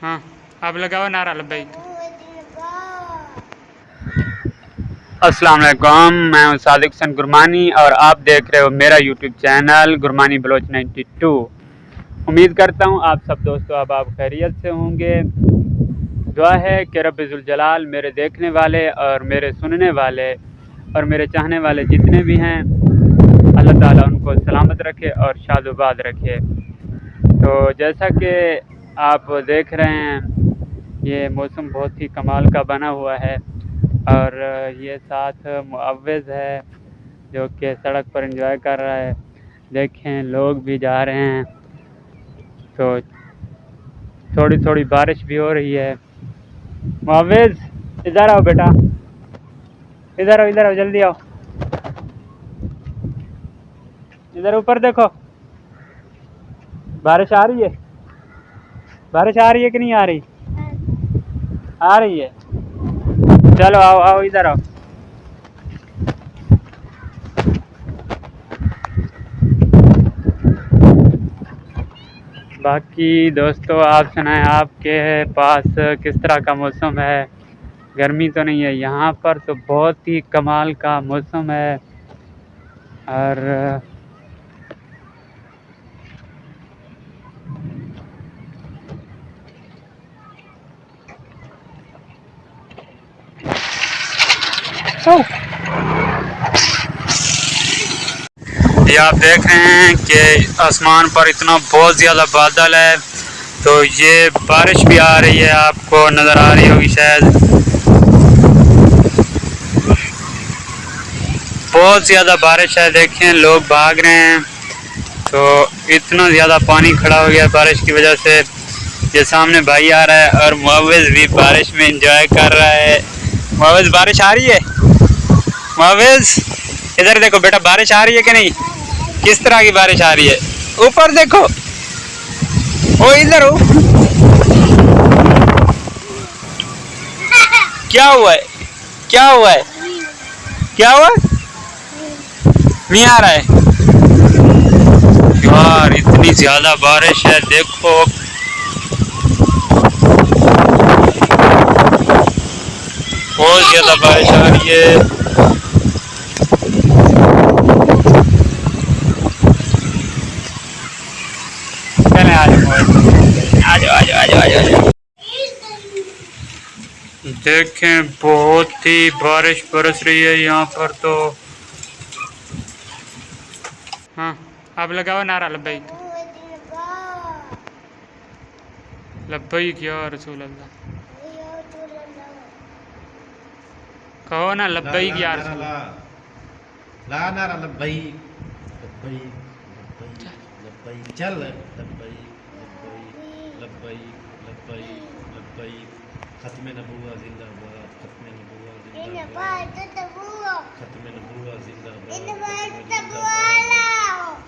हाँ, आप लगाओ नारा लब्बैक। अस्सलाम वालेकुम, मैं हूं सादिक हसन गुरमानी और आप देख रहे हो मेरा यूट्यूब चैनल गुरमानी बलोच 92। उम्मीद करता हूं आप सब दोस्तों अब आप खैरियत से होंगे। दुआ है कि रब्बुल जुल जलाल मेरे देखने वाले और मेरे सुनने वाले और मेरे चाहने वाले जितने भी हैं, अल्लाह ताला उनको सलामत रखे और शादोबाद रखे। तो जैसा कि आप देख रहे हैं, ये मौसम बहुत ही कमाल का बना हुआ है और ये साथ मुअव्विज़ है जो कि सड़क पर एंजॉय कर रहा है। देखें, लोग भी जा रहे हैं, तो थोड़ी थोड़ी बारिश भी हो रही है। मुअव्विज़ इधर आओ बेटा, इधर आओ जल्दी आओ, इधर ऊपर देखो। बारिश आ रही है? बारिश आ रही है कि नहीं आ रही? आ रही है। चलो आओ आओ इधर आओ। बाकी दोस्तों आप सुनाएं, आपके पास किस तरह का मौसम है? गर्मी तो नहीं है? यहाँ पर तो बहुत ही कमाल का मौसम है। और ये आप देख रहे हैं कि आसमान पर इतना बहुत ज़्यादा बादल है, तो ये बारिश भी आ रही है, आपको नज़र आ रही होगी शायद। बहुत ज़्यादा बारिश है, देखें लोग भाग रहे हैं, तो इतना ज़्यादा पानी खड़ा हो गया बारिश की वजह से। ये सामने भाई आ रहा है और मुअव्विज़ भी बारिश में एंजॉय कर रहा है। मुअव्विज़ बारिश आ रही है? मुअव्विज़ इधर देखो बेटा, बारिश आ रही है कि नहीं? किस तरह की बारिश आ रही है? ऊपर देखो, ओ इधर हो। क्या हुआ है? क्या हुआ है? क्या हुआ? नहीं आ रहा है यार, इतनी ज्यादा बारिश है, देखो बहुत ज्यादा बारिश आ रही है। चलें आ जाओ आ जाओ आ जाओ आ जाओ। देखें बहुत ही बारिश बरस रही है यहाँ पर तो। हाँ, आप लगाओ नारा लब्बैक। लब्बैक या रसूल अल्लाह, कहो ना लब्बैक या रसूल। ला नारा लब्बैक लब्बैक लब्बैक चल लब्बैक लब्बैक लब्बैक लब्बैक लब्बैक। खत्मे नबुव्वत जिंदाबाद, खत्मे नबुव्वत जिंदाबाद, खत्मे नबुव्वत जिंदाबाद,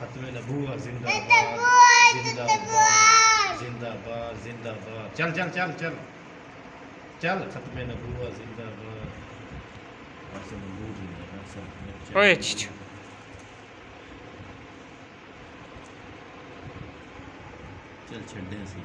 खत्मे नबुव्वत जिंदाबाद जिंदाबाद जिंदाबाद जिंदाबाद। चल चल चल चल चल, खत्मे नबुव्वत जिंदाबाद। ओए चल छड्डे सी।